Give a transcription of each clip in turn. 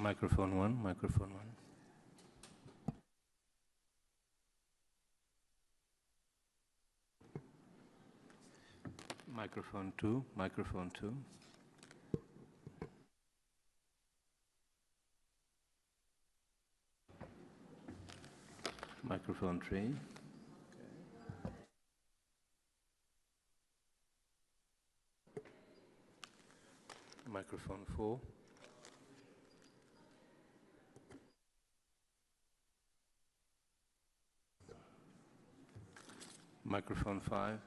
Microphone one, microphone one. Microphone two, microphone two. Microphone three. Microphone four. Microphone five.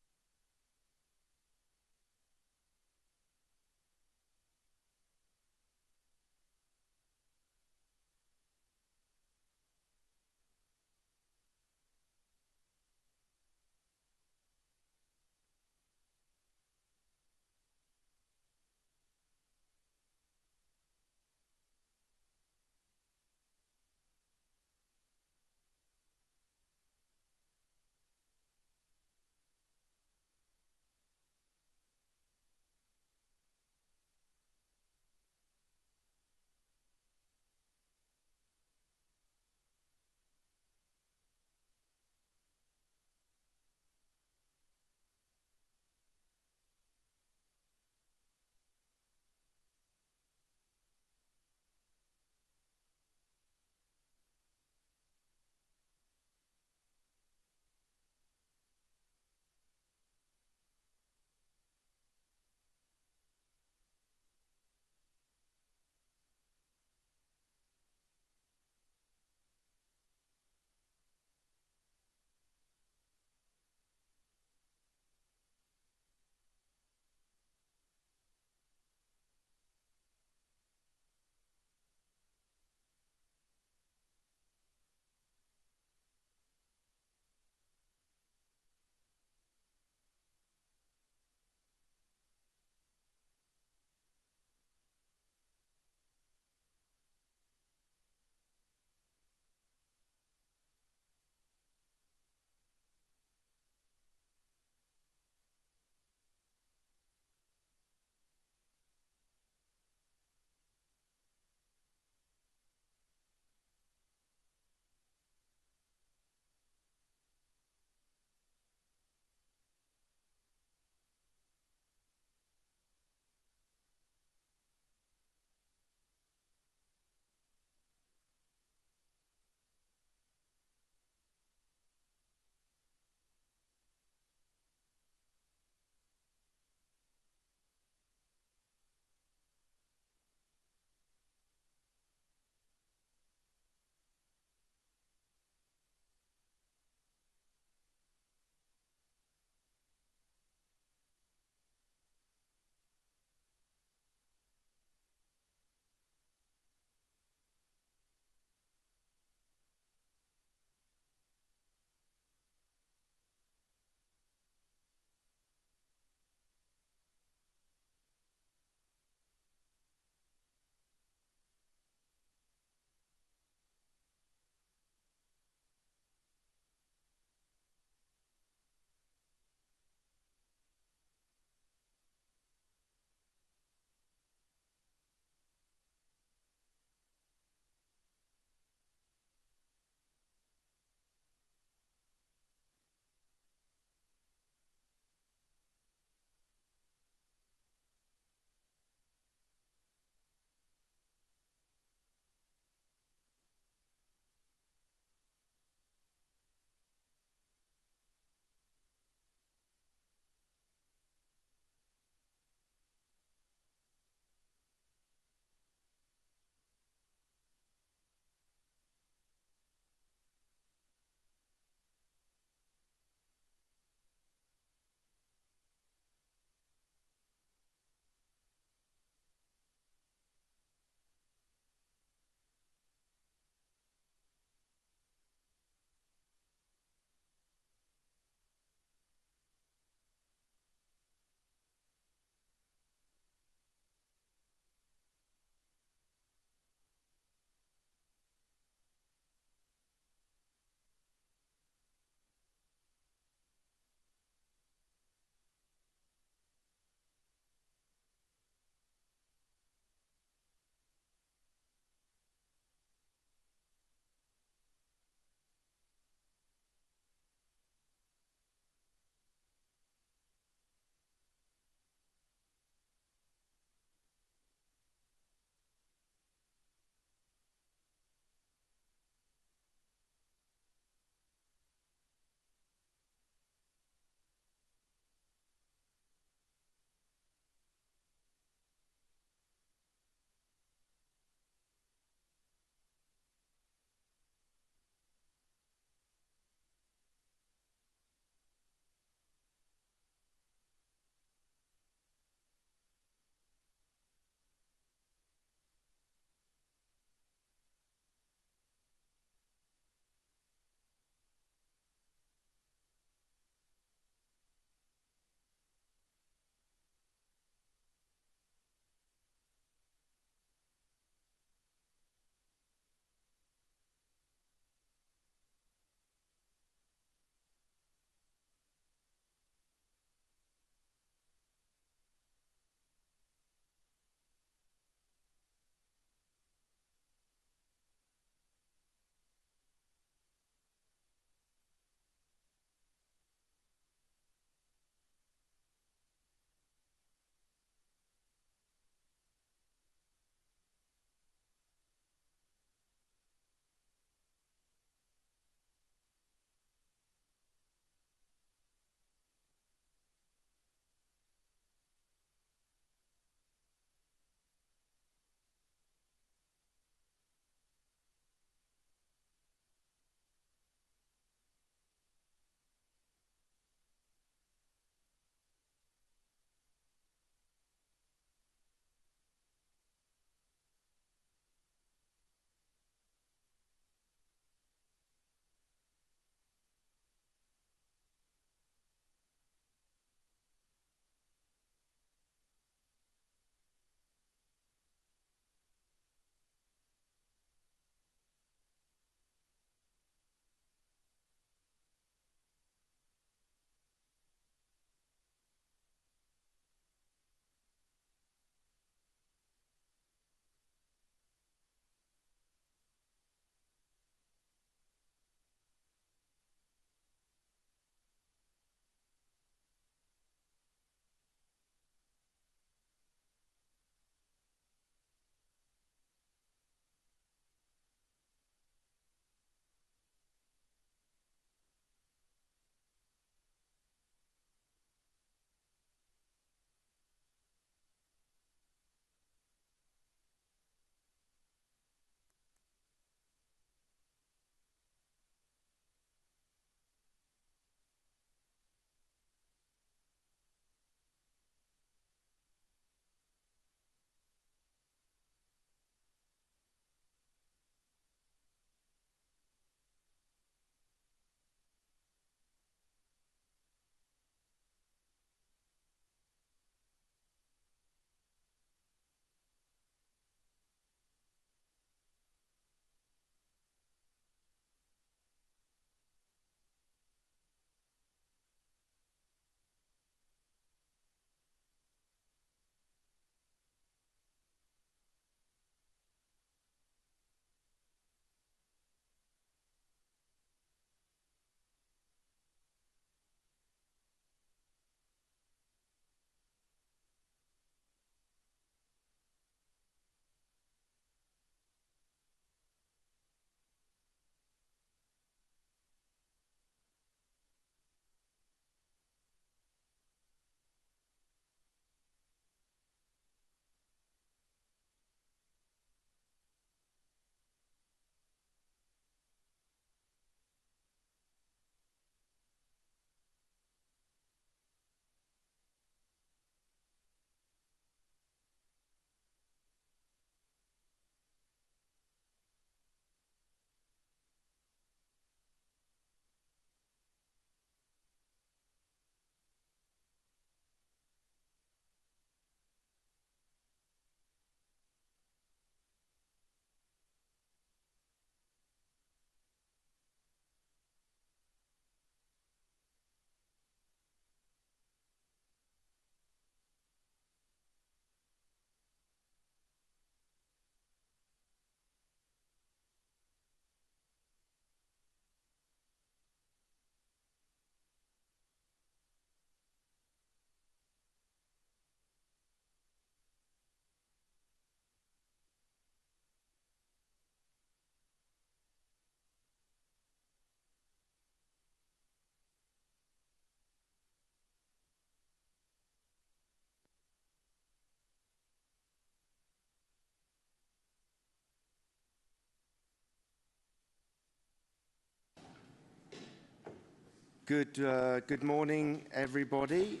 Good morning, everybody.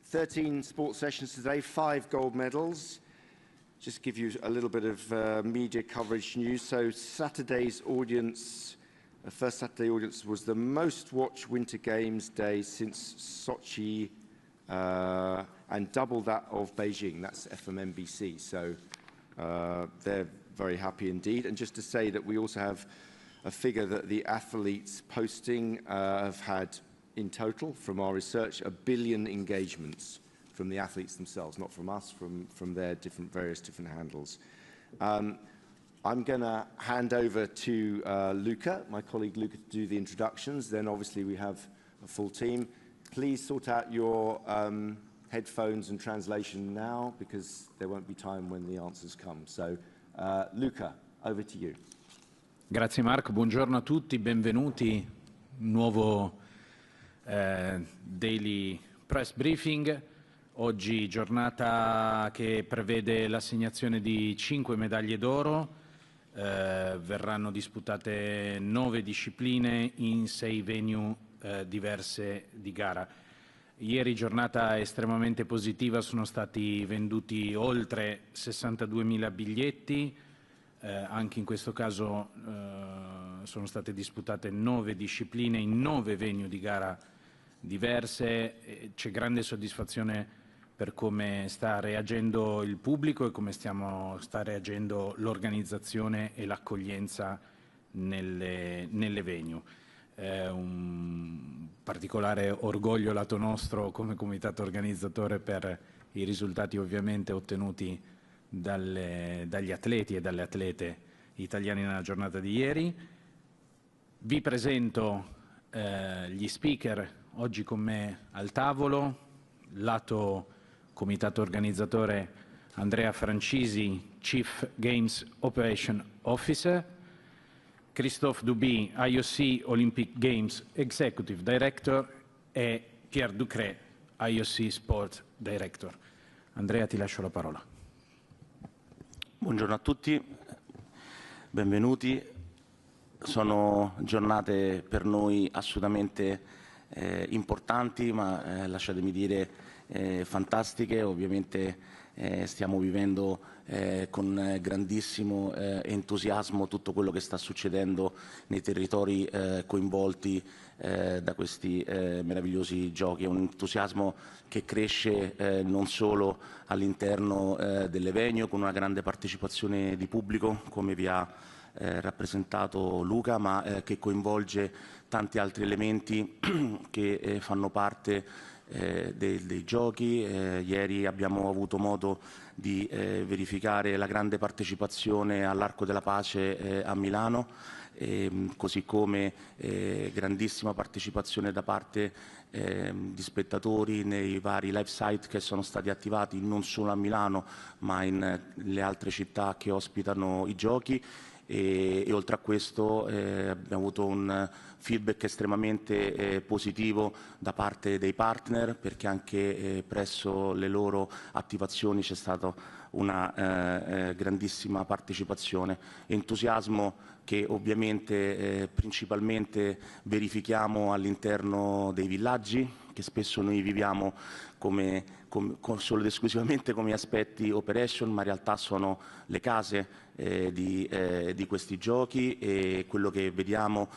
13 sports sessions today, 5 gold medals. Just give you a little bit of media coverage news. So Saturday's audience, first Saturday audience, was the most watched Winter Games day since Sochi and double that of Beijing. That's FMNBC. So they're very happy indeed. And just to say that we also have a figure that the athletes posting have had in total from our research, 1 billion engagements from the athletes themselves, not from us, from their various different handles. I'm going to hand over to Luca, my colleague Luca, to do the introductions. Then obviously we have a full team. Please sort out your headphones and translation now, because there won't be time when the answers come. So Luca, over to you. Grazie Marco, buongiorno a tutti, benvenuti. Nuovo daily press briefing. Oggi giornata che prevede l'assegnazione di 5 medaglie d'oro. Verranno disputate 9 discipline in 6 venue diverse di gara. Ieri giornata estremamente positiva, sono stati venduti oltre 62.000 biglietti. Anche in questo caso sono state disputate 9 discipline in 9 venue di gara diverse. C'è grande soddisfazione per come sta reagendo il pubblico e come sta reagendo l'organizzazione e l'accoglienza nelle venue. Un particolare orgoglio lato nostro come comitato organizzatore per i risultati ovviamente ottenuti dagli atleti e dalle atlete italiani nella giornata di ieri. Vi presento gli speaker oggi con me al tavolo. Lato comitato organizzatore Andrea Francisi, Chief Games Operation Officer, Christophe Duby, IOC Olympic Games Executive Director e Pierre Duchey, IOC Sport Director. Andrea, ti lascio la parola. Buongiorno a tutti, benvenuti. Sono giornate per noi assolutamente importanti, ma lasciatemi dire fantastiche. Ovviamente stiamo vivendo con grandissimo entusiasmo tutto quello che sta succedendo nei territori coinvolti da questi meravigliosi giochi. È un entusiasmo che cresce non solo all'interno delle venue con una grande partecipazione di pubblico, come vi ha rappresentato Luca, ma che coinvolge tanti altri elementi che fanno parte dei giochi. Ieri abbiamo avuto modo di verificare la grande partecipazione all'Arco della Pace a Milano, così come grandissima partecipazione da parte di spettatori nei vari live site che sono stati attivati non solo a Milano ma in le altre città che ospitano i giochi. E oltre a questo abbiamo avuto un feedback estremamente positivo da parte dei partner, perché anche presso le loro attivazioni c'è stata una grandissima partecipazione, entusiasmo che ovviamente principalmente verifichiamo all'interno dei villaggi, che spesso noi viviamo solo ed esclusivamente come aspetti operation, ma in realtà sono le case di questi giochi, e quello che vediamo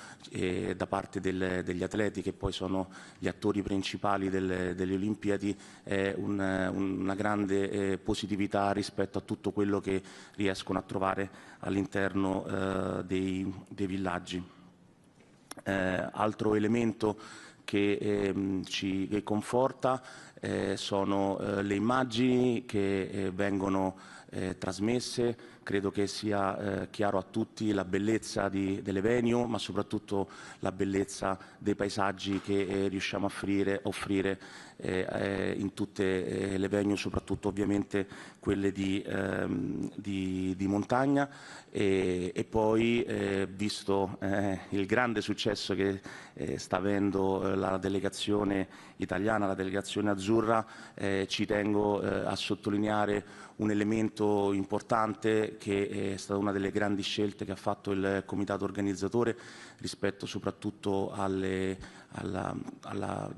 da parte degli atleti, che poi sono gli attori principali delle Olimpiadi, è una grande positività rispetto a tutto quello che riescono a trovare all'interno dei villaggi. Altro elemento che ci conforta sono le immagini che vengono trasmesse. Credo che sia chiaro a tutti la bellezza delle venue, ma soprattutto la bellezza dei paesaggi che riusciamo a offrire in tutte le venue, soprattutto ovviamente quelle di montagna. E poi, visto il grande successo che sta avendo la delegazione italiana, la delegazione azzurra, ci tengo a sottolineare un elemento evento importante che è stata una delle grandi scelte che ha fatto il comitato organizzatore rispetto soprattutto alla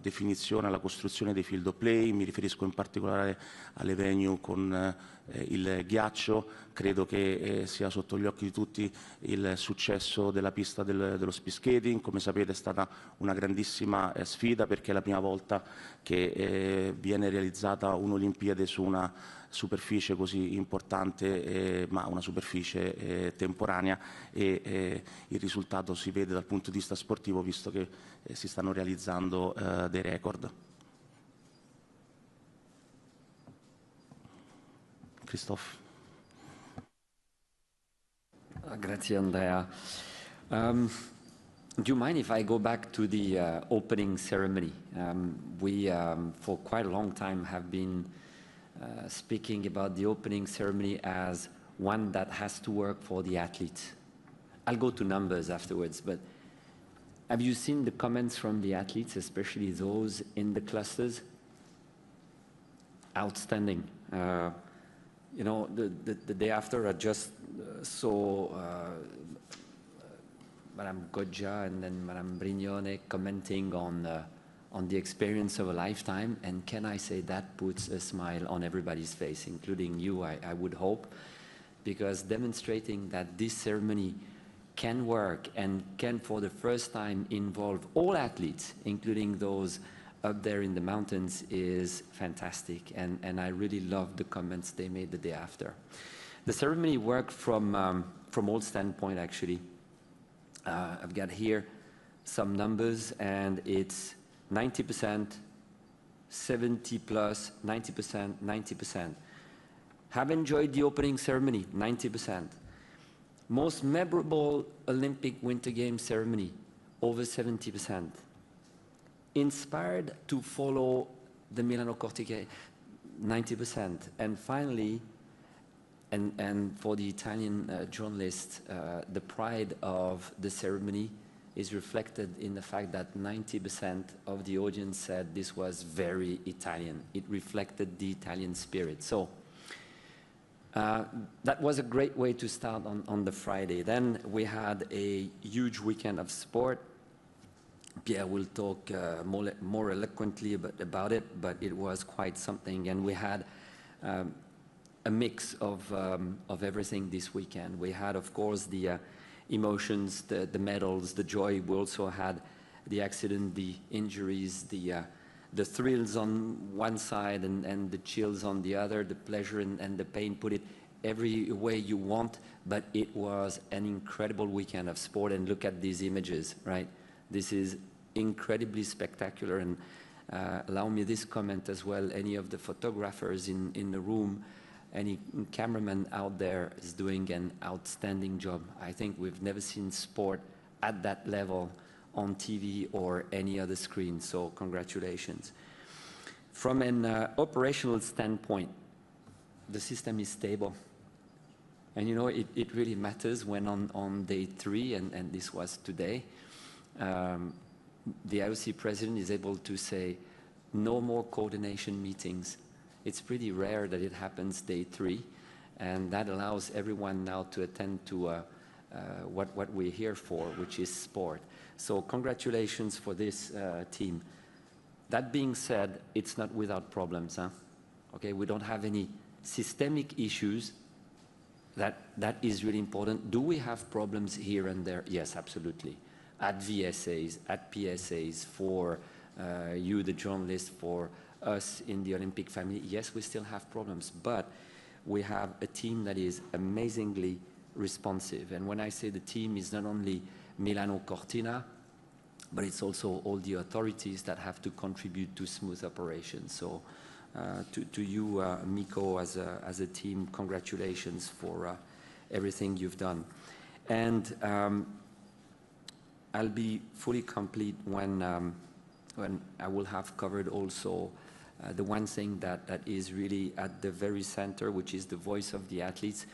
definizione, alla costruzione dei field of play. Mi riferisco in particolare alle venue con il ghiaccio. Credo che sia sotto gli occhi di tutti il successo della pista dello speed skating. Come sapete è stata una grandissima sfida perché è la prima volta che viene realizzata un'Olimpiade su una superficie così importante, ma una superficie temporanea, e il risultato si vede dal punto di vista sportivo visto che si stanno realizzando dei record. Christophe. Grazie, Andrea. Do you mind if I go back to the opening ceremony? We, for quite a long time, have been speaking about the opening ceremony as one that has to work for the athletes. I'll go to numbers afterwards, but have you seen the comments from the athletes, especially those in the clusters? Outstanding. You know, the day after, I just saw Madame Goggia and then Madame Brignone commenting on the experience of a lifetime, and can I say that puts a smile on everybody's face, including you, I would hope, because demonstrating that this ceremony can work and can for the first time involve all athletes, including those up there in the mountains, is fantastic, and I really loved the comments they made the day after. The ceremony worked from all standpoints, actually. I've got here some numbers, and it's 90%, 70 plus, 90%, 90%. Have enjoyed the opening ceremony, 90%. Most memorable Olympic Winter Games ceremony, over 70%. Inspired to follow the Milano-Cortina, 90%. And finally, and for the Italian journalists, the pride of the ceremony is reflected in the fact that 90% of the audience said this was very Italian. It reflected the Italian spirit. So that was a great way to start on the Friday. Then we had a huge weekend of sport. Pierre will talk more eloquently about it, but it was quite something. And we had a mix of everything this weekend. We had, of course, the emotions, the medals, the joy. We also had the accident, the injuries, the thrills on one side and the chills on the other, the pleasure and the pain. Put it every way you want, but it was an incredible weekend of sport. And look at these images, right? This is incredibly spectacular. And allow me this comment as well. Any of the photographers in the room, any cameraman out there is doing an outstanding job. I think we've never seen sport at that level on TV or any other screen, so congratulations. From an operational standpoint, the system is stable. And you know, it really matters when on day 3, and this was today, the IOC president is able to say, no more coordination meetings. It's pretty rare that it happens day 3, and that allows everyone now to attend to what we're here for, which is sport. So congratulations for this team. That being said, it's not without problems, huh? Okay, we don't have any systemic issues. That is really important. Do we have problems here and there? Yes, absolutely. At VSAs, at PSAs, for you, the journalists, for us in the Olympic family, yes, we still have problems, but we have a team that is amazingly responsive. And when I say the team, is not only Milano-Cortina, but it's also all the authorities that have to contribute to smooth operations. So to you, Miko, as a team, congratulations for everything you've done. And I'll be fully complete when I will have covered also the one thing that is really at the very center, which is the voice of the athletes.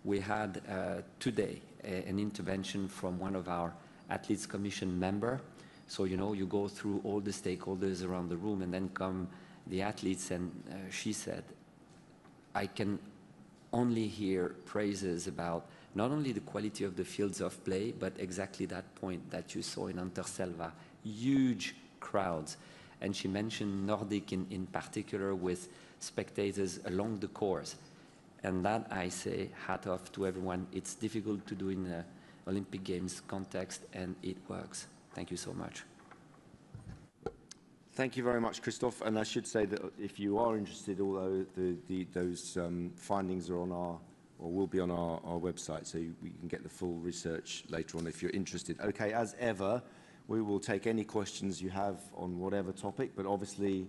We had today an intervention from one of our Athletes Commission member. So, you know, you go through all the stakeholders around the room and then come the athletes, and she said, I can only hear praises about not only the quality of the fields of play, but exactly that point that you saw in Anterselva, huge crowds. And she mentioned Nordic in particular, with spectators along the course. And that, I say, hat off to everyone. It's difficult to do in the Olympic Games context, and it works. Thank you so much. Thank you very much, Christophe. And I should say that if you are interested, although those findings are on our, or will be on our website, so we can get the full research later on if you're interested. Okay, as ever, we will take any questions you have on whatever topic, but obviously,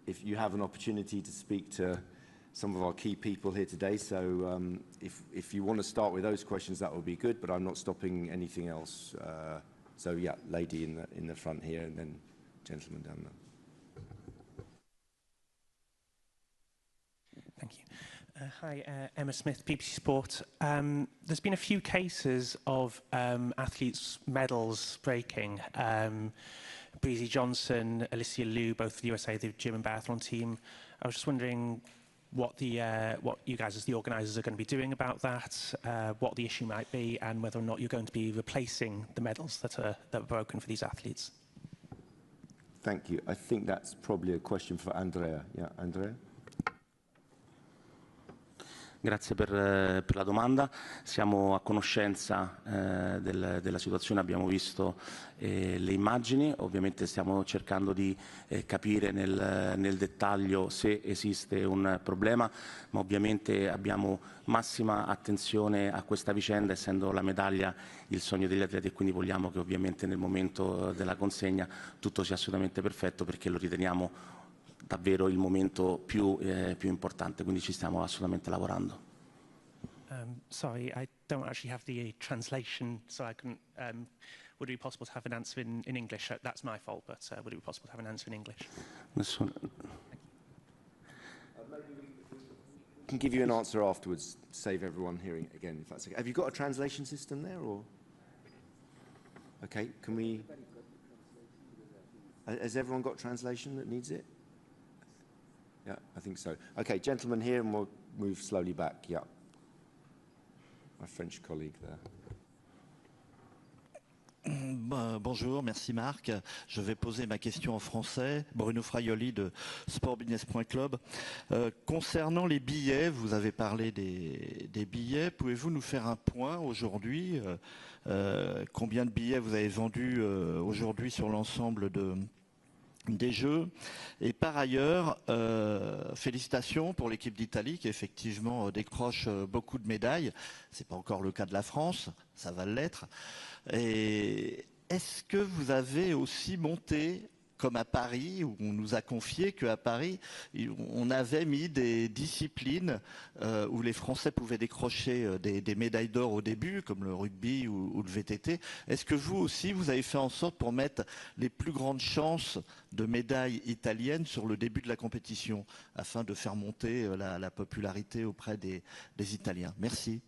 if you have an opportunity to speak to some of our key people here today, so if you want to start with those questions, that would be good, but I'm not stopping anything else. So yeah, lady in the front here, and then gentleman down there. Thank you. Hi, Emma Smith, BBC Sport. There's been a few cases of athletes' medals breaking. Breezy Johnson, Alicia Liu, both the USA, the German biathlon team. I was just wondering what you guys as the organisers are going to be doing about that, what the issue might be, and whether or not you're going to be replacing the medals that were broken for these athletes. Thank you. I think that's probably a question for Andrea. Yeah, Andrea? Grazie per la domanda. Siamo a conoscenza della situazione, abbiamo visto le immagini, ovviamente stiamo cercando di capire nel dettaglio se esiste un problema, ma ovviamente abbiamo massima attenzione a questa vicenda, essendo la medaglia il sogno degli atleti, e quindi vogliamo che ovviamente nel momento della consegna tutto sia assolutamente perfetto, perché lo riteniamo davvero il momento più importante, quindi ci stiamo assolutamente lavorando. Sorry, I don't actually have the translation, so I couldn't. Would it be possible to have an answer in English? That's my fault, but would it be possible to have an answer in English? Nessuno. I can give you an answer afterwards, save everyone hearing it again, if that's okay. Have you got a translation system there, or? Okay, can we? Has everyone got translation that needs it? Yeah, I think so. Okay, gentleman here, and we'll move slowly back. Yeah. My French colleague there. Bonjour, merci Marc. Je vais poser ma question en français. Bruno Fraioli de sportbusiness.club. Concernant les billets, vous avez parlé des billets. Pouvez-vous nous faire un point aujourd'hui? Combien de billets vous avez vendus aujourd'hui sur l'ensemble des Jeux? Et par ailleurs, félicitations pour l'équipe d'Italie qui effectivement décroche beaucoup de médailles. C'est pas encore le cas de la France, ça va l'être. Et est-ce que vous avez aussi monté, comme à Paris, où on nous a confié qu'à Paris, on avait mis des disciplines où les Français pouvaient décrocher des médailles d'or au début, comme le rugby ou le VTT. Est-ce que vous aussi, vous avez fait en sorte pour mettre les plus grandes chances de médailles italiennes sur le début de la compétition, afin de faire monter la popularité auprès des Italiens? Merci.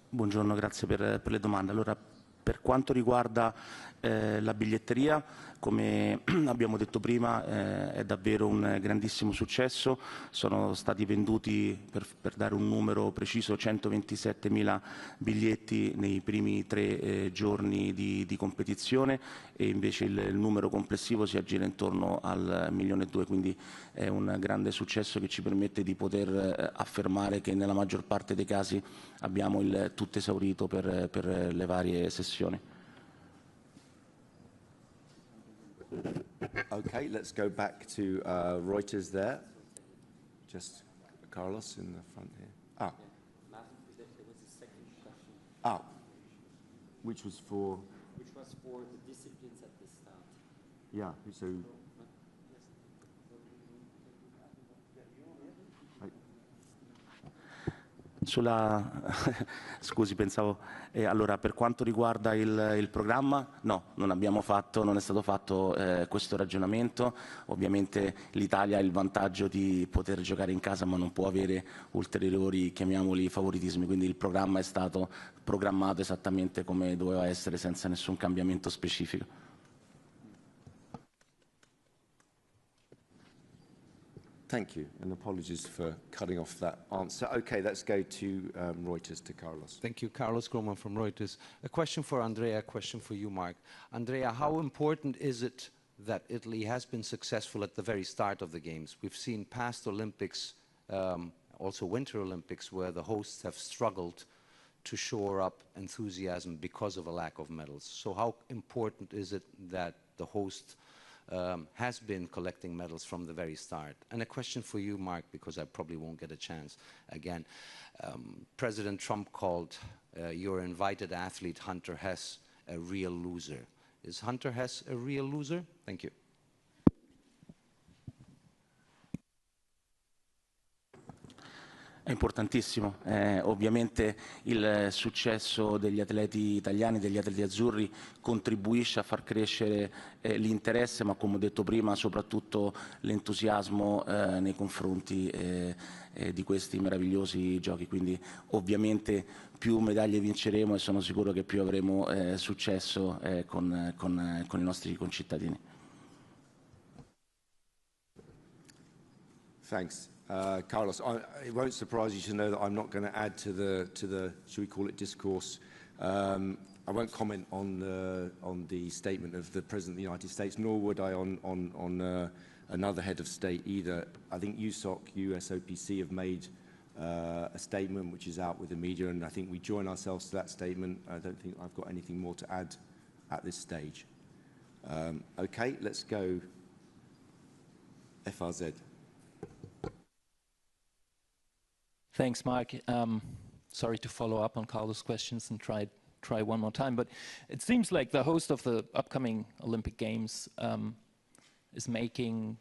Buongiorno, grazie per le domande. Allora, per quanto riguarda la biglietteria, come abbiamo detto prima, è davvero un grandissimo successo. Sono stati venduti, per dare un numero preciso, 127.000 biglietti nei primi 3 giorni di competizione, e invece il numero complessivo si aggira intorno al 1,2 milioni, quindi è un grande successo che ci permette di poter affermare che nella maggior parte dei casi abbiamo il tutto esaurito per le varie sessioni. Okay, let's go back to Reuters there. Just Carlos in the front here. Ah. There was a second question. Ah. Which was for? Which was for the disciplines at the start. Yeah, so. Scusi, pensavo... allora, per quanto riguarda il programma, no, non è stato fatto questo ragionamento. Ovviamente l'Italia ha il vantaggio di poter giocare in casa, ma non può avere ulteriori, chiamiamoli, favoritismi. Quindi il programma è stato programmato esattamente come doveva essere, senza nessun cambiamento specifico. Thank you, and apologies for cutting off that answer. Okay, let's go to Reuters, to Carlos. Thank you. Carlos Groman from Reuters. A question for Andrea, a question for you, Mark. Andrea, how important is it that Italy has been successful at the very start of the Games? We've seen past Olympics, also Winter Olympics, where the hosts have struggled to shore up enthusiasm because of a lack of medals. So how important is it that the host has been collecting medals from the very start? And a question for you, Mark, because I probably won't get a chance again. President Trump called your invited athlete, Hunter Hess, a real loser. Is Hunter Hess a real loser? Thank you. È importantissimo, ovviamente il successo degli atleti italiani, degli atleti azzurri contribuisce a far crescere l'interesse, ma come ho detto prima soprattutto l'entusiasmo nei confronti di questi meravigliosi giochi, quindi ovviamente più medaglie vinceremo e sono sicuro che più avremo successo con i nostri concittadini. Thanks. Carlos, it won't surprise you to know that I'm not going to add to the should we call it, discourse. I won't comment on the statement of the President of the United States, nor would I on another head of state either. I think USOC, USOPC have made a statement which is out with the media, and I think we join ourselves to that statement. I don't think I've got anything more to add at this stage. Okay, let's go FRZ. Thanks, Mark. Sorry to follow up on Carlos' questions and try one more time, but it seems like the host of the upcoming Olympic Games is making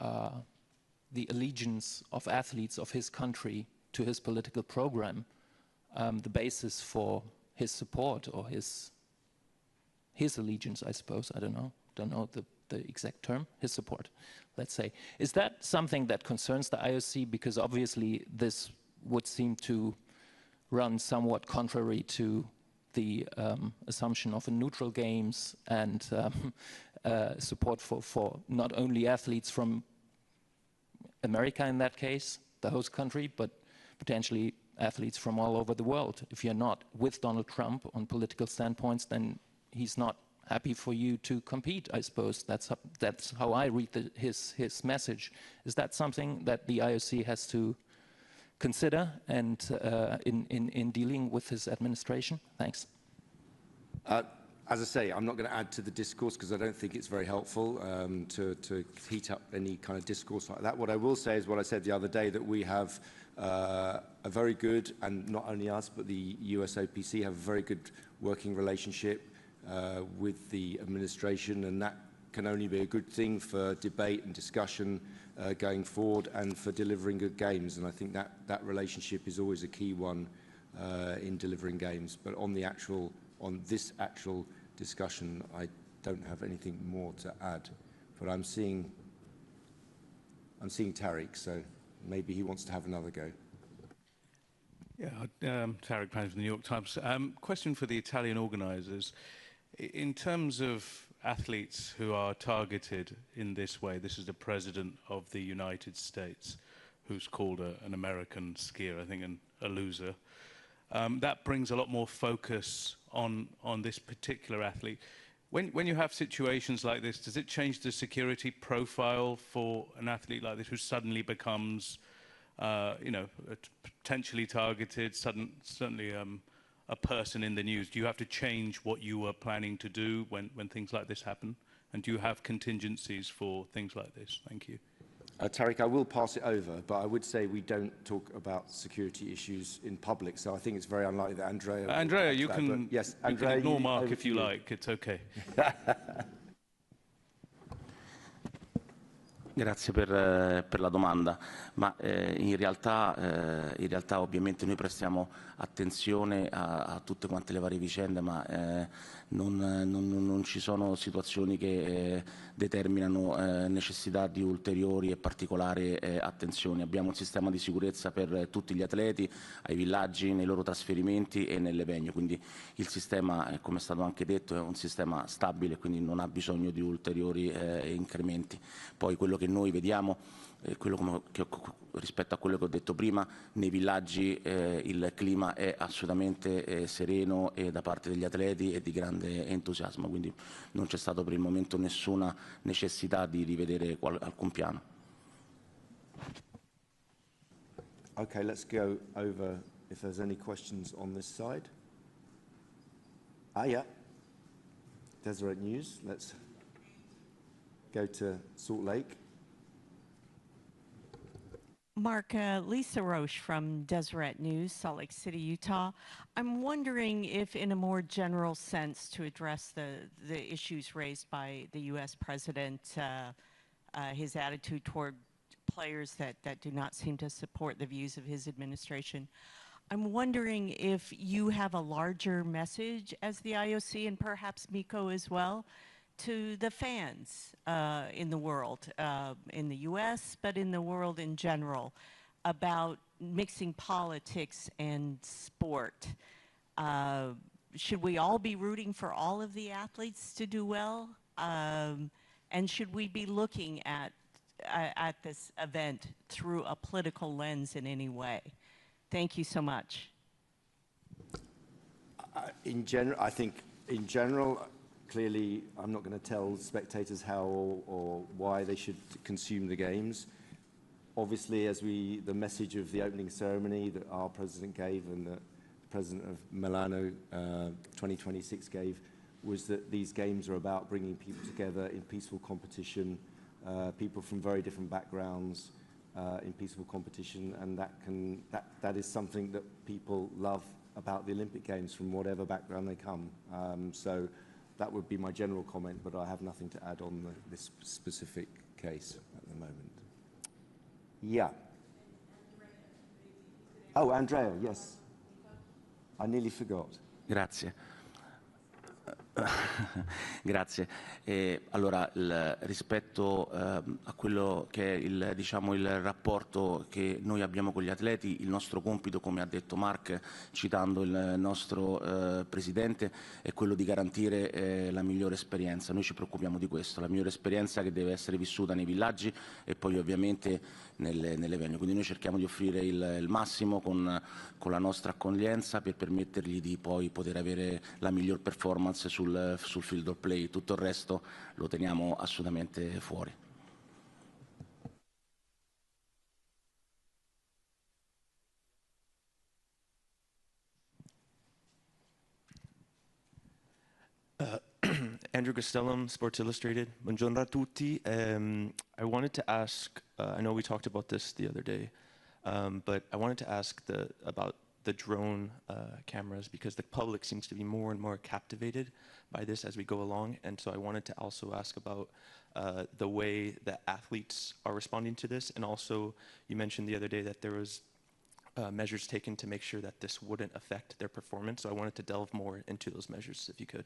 the allegiance of athletes of his country to his political program the basis for his support or his allegiance, I suppose. I don't know the exact term, his support, let's say. Is that something that concerns the IOC? Because obviously this would seem to run somewhat contrary to the assumption of a neutral games and support for not only athletes from America in that case, the host country, but potentially athletes from all over the world. If you're not with Donald Trump on political standpoints, then he's not happy for you to compete, I suppose. That's how I read his message. Is that something that the IOC has to consider and in dealing with his administration? Thanks. As I say, I'm not going to add to the discourse because I don't think it's very helpful to heat up any kind of discourse like that. What I will say is what I said the other day, that we have a very good, and not only us, but the USOPC have a very good working relationship with the administration, and that can only be a good thing for debate and discussion going forward and for delivering good games. And I think that relationship is always a key one in delivering games. But on this actual discussion, I don't have anything more to add. But I'm seeing Tariq, so maybe he wants to have another go. Yeah, Tariq Pan from the New York Times. Question for the Italian organisers. In terms of athletes who are targeted in this way, this is the President of the United States who's called an American skier, I think, a loser. That brings a lot more focus on this particular athlete. When you have situations like this, does it change the security profile for an athlete like this who suddenly becomes, potentially targeted, suddenly a person in the news? Do you have to change what you were planning to do when things like this happen? And do you have contingencies for things like this? Thank you. Tariq, I will pass it over, but I would say we don't talk about security issues in public, so I think it's very unlikely that Andrea... Andrea, you can, yes, you Andrea, can ignore Mark if you like. It's okay. Grazie per la domanda, ma in realtà ovviamente noi prestiamo attenzione a tutte quante le varie vicende, ma non ci sono situazioni che determinano necessità di ulteriori e particolari attenzioni. Abbiamo un sistema di sicurezza per tutti gli atleti, ai villaggi, nei loro trasferimenti e nelle venue, quindi il sistema, come è stato anche detto, è un sistema stabile, quindi non ha bisogno di ulteriori incrementi. Poi quello che noi vediamo, rispetto a quello che ho detto prima, nei villaggi il clima è assolutamente sereno e da parte degli atleti e di grande entusiasmo, quindi non c'è stato per il momento nessuna necessità di rivedere alcun piano. Okay, let's go over if there's any questions on this side. Yeah. Deseret News, let's go to Salt Lake. Mark, Lisa Roche from Deseret News, Salt Lake City, Utah. I'm wondering if in a more general sense to address the issues raised by the U.S. President, his attitude toward players that do not seem to support the views of his administration, I'm wondering if you have a larger message as the IOC and perhaps Miko as well to the fans in the world, in the US, but in the world in general, about mixing politics and sport. Should we all be rooting for all of the athletes to do well? And should we be looking at this event through a political lens in any way? Thank you so much. I think in general, clearly, I'm not going to tell spectators how or why they should consume the games. Obviously, the message of the opening ceremony that our president gave and that the president of Milano 2026 gave was that these games are about bringing people together in peaceful competition, people from very different backgrounds in peaceful competition, and that is something that people love about the Olympic Games from whatever background they come. So that would be my general comment, but I have nothing to add on this specific case at the moment. Yeah. Oh, Andrea, yes. I nearly forgot. Grazie. Grazie. Allora, rispetto a quello che è il rapporto che noi abbiamo con gli atleti, il nostro compito, come ha detto Mark, citando il nostro Presidente, è quello di garantire la migliore esperienza. Noi ci preoccupiamo di questo, la migliore esperienza che deve essere vissuta nei villaggi e poi ovviamente nelle venue. Quindi noi cerchiamo di offrire il massimo con la nostra accoglienza per permettergli di poi poter avere la miglior performance sul field of play. Tutto il resto lo teniamo assolutamente fuori. Andrew Costellum, Sports Illustrated. Buongiorno a tutti. I wanted to ask, I know we talked about this the other day, but I wanted to ask about the drone cameras, because the public seems to be more and more captivated by this as we go along. And so I wanted to also ask about the way that athletes are responding to this. And also, you mentioned the other day that there was measures taken to make sure that this wouldn't affect their performance. So I wanted to delve more into those measures, if you could.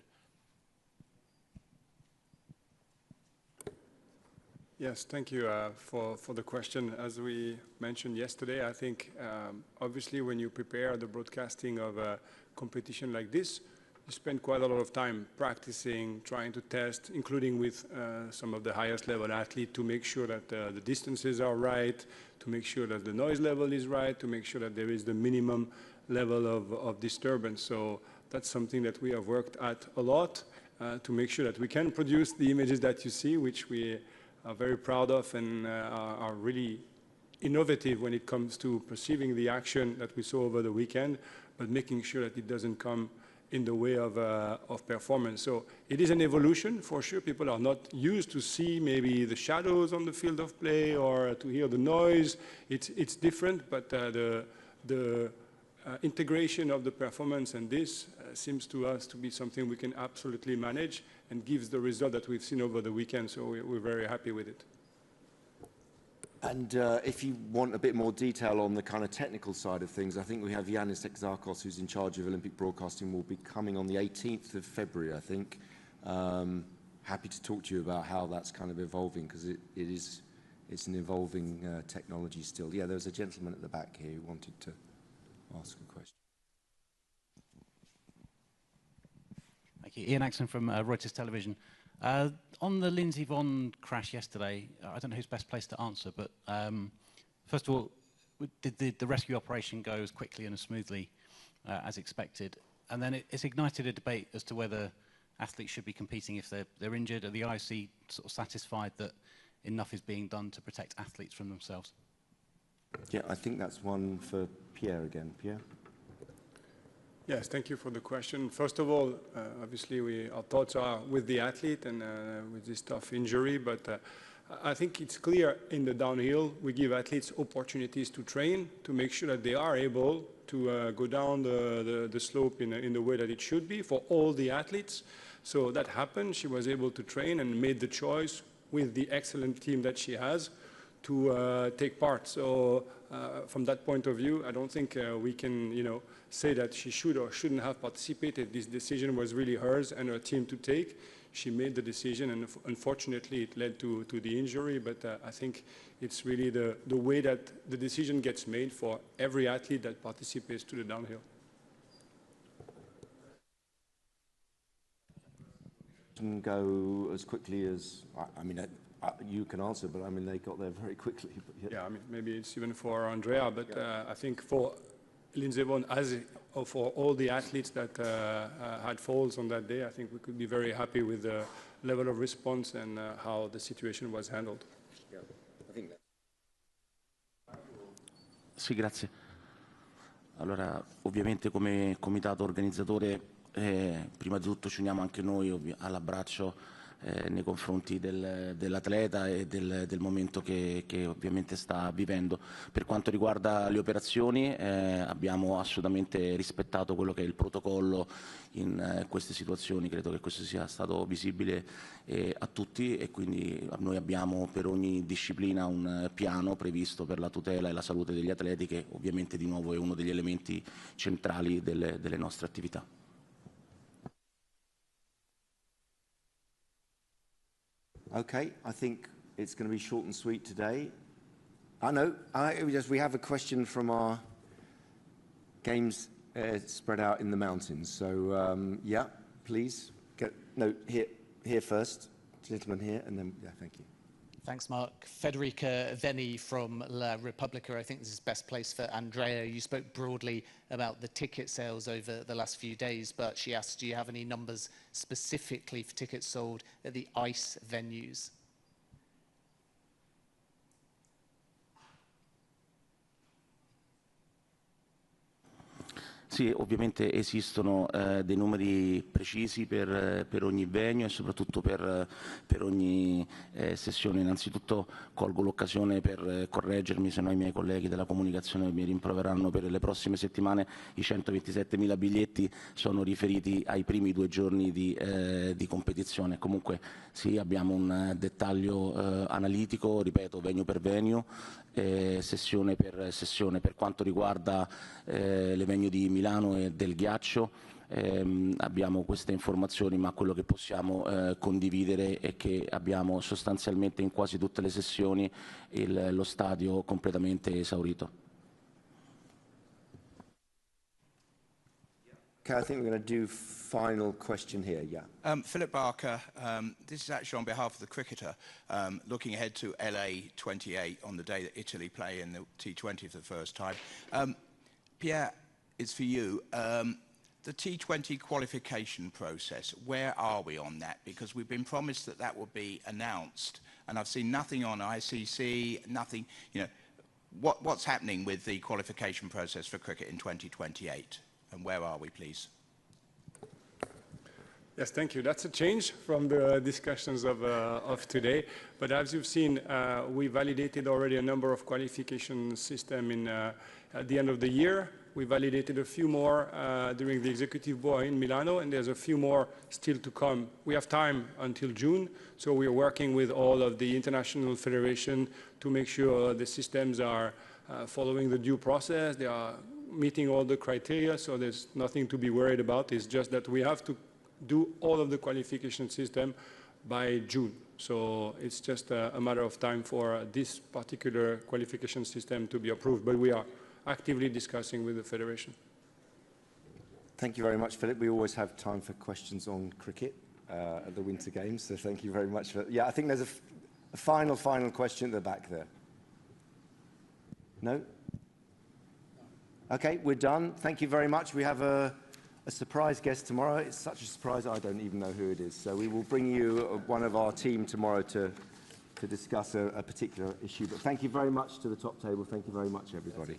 Yes, thank you for the question. As we mentioned yesterday, I think obviously when you prepare the broadcasting of a competition like this, you spend quite a lot of time practicing, trying to test, including with some of the highest level athletes, to make sure that the distances are right, to make sure that the noise level is right, to make sure that there is the minimum level of disturbance. So that's something that we have worked at a lot to make sure that we can produce the images that you see, which we are very proud of and are really innovative when it comes to perceiving the action that we saw over the weekend, but making sure that it doesn't come in the way of performance. So it is an evolution, for sure. People are not used to see maybe the shadows on the field of play or to hear the noise. It's different, but the integration of the performance and this seems to us to be something we can absolutely manage and gives the result that we've seen over the weekend. So we're very happy with it. And if you want a bit more detail on the kind of technical side of things, I think we have Yannis Exarchos, who's in charge of Olympic broadcasting, will be coming on the 18th of February, I think. Happy to talk to you about how that's kind of evolving, because it's an evolving technology still. Yeah, there was a gentleman at the back here who wanted to ask a question. Thank you. Ian Axon from Reuters Television. On the Lindsey Vonn crash yesterday, I don't know who's best placed to answer, but first of all, did the rescue operation go as quickly and as smoothly as expected? And then it's ignited a debate as to whether athletes should be competing if they're injured. Are the IOC sort of satisfied that enough is being done to protect athletes from themselves? Yeah, I think that's one for Pierre again. Pierre? Yes, thank you for the question. First of all, obviously our thoughts are with the athlete and with this tough injury, but I think it's clear in the downhill we give athletes opportunities to train to make sure that they are able to go down the slope in the way that it should be for all the athletes. So that happened. She was able to train and made the choice with the excellent team that she has to take part. So from that point of view, I don't think we can, say that she should or shouldn't have participated. This decision was really hers and her team to take. She made the decision, and unfortunately it led to the injury, but I think it's really the way that the decision gets made for every athlete that participates to the downhill. Can go as quickly as, I mean, you can answer, but I mean, they got there very quickly. But yeah, I mean, maybe it's even for Andrea, but I think for Lindsey Vonn, as for all the athletes that had falls on that day, I think we could be very happy with the level of response and how the situation was handled. Yeah, I think that. Sì, grazie. Allora, ovviamente come comitato organizzatore, prima di tutto ci uniamo anche noi all'abbraccio nei confronti dell'atleta e del momento che ovviamente sta vivendo. Per quanto riguarda le operazioni, abbiamo assolutamente rispettato quello che è il protocollo in queste situazioni, credo che questo sia stato visibile a tutti, e quindi noi abbiamo per ogni disciplina un piano previsto per la tutela e la salute degli atleti, che ovviamente di nuovo è uno degli elementi centrali delle nostre attività. Okay, I think it's going to be short and sweet today. I know, we have a question from our games spread out in the mountains. So, yeah, please. Here first. Gentleman here, and then, yeah, thank you. Thanks, Mark. Federica Veni from La Repubblica. I think this is best place for Andrea. You spoke broadly about the ticket sales over the last few days, but she asked, do you have any numbers specifically for tickets sold at the ICE venues? Sì, ovviamente esistono dei numeri precisi per ogni venue e soprattutto per ogni sessione. Innanzitutto colgo l'occasione per correggermi, se no i miei colleghi della comunicazione mi rimproveranno. Per le prossime settimane i 127.000 biglietti sono riferiti ai primi 2 giorni di competizione. Comunque sì, abbiamo un dettaglio analitico, ripeto, venue per venue, sessione per sessione. Per quanto riguarda le venue di Milano e del ghiaccio, abbiamo queste informazioni, ma quello che possiamo condividere è che abbiamo sostanzialmente in quasi tutte le sessioni lo stadio completamente esaurito. Okay, I think we're going to do final question here, yeah. Philip Barker, this is actually on behalf of the cricketer, looking ahead to LA 28 on the day that Italy play in the T20 for the first time. Pierre, it's for you. The T20 qualification process, where are we on that? Because we've been promised that that would be announced, and I've seen nothing on ICC, nothing, what's happening with the qualification process for cricket in 2028? And where are we, please? Yes, thank you. That's a change from the discussions of today. But as you've seen, we validated already a number of qualification systems at the end of the year. We validated a few more during the executive board in Milano, and there's a few more still to come. We have time until June, so we are working with all of the international federation to make sure the systems are following the due process. They are meeting all the criteria, so there's nothing to be worried about. It's just that we have to do all of the qualification system by June. So it's just a matter of time for this particular qualification system to be approved, but we are actively discussing with the Federation. Thank you very much, Philip. We always have time for questions on cricket at the Winter Games, so thank you very much. Yeah, I think there's a final question at the back there. No? Okay, we're done. Thank you very much. We have a surprise guest tomorrow. It's such a surprise, I don't even know who it is. So we will bring you one of our team tomorrow to discuss a particular issue. But thank you very much to the top table. Thank you very much, everybody.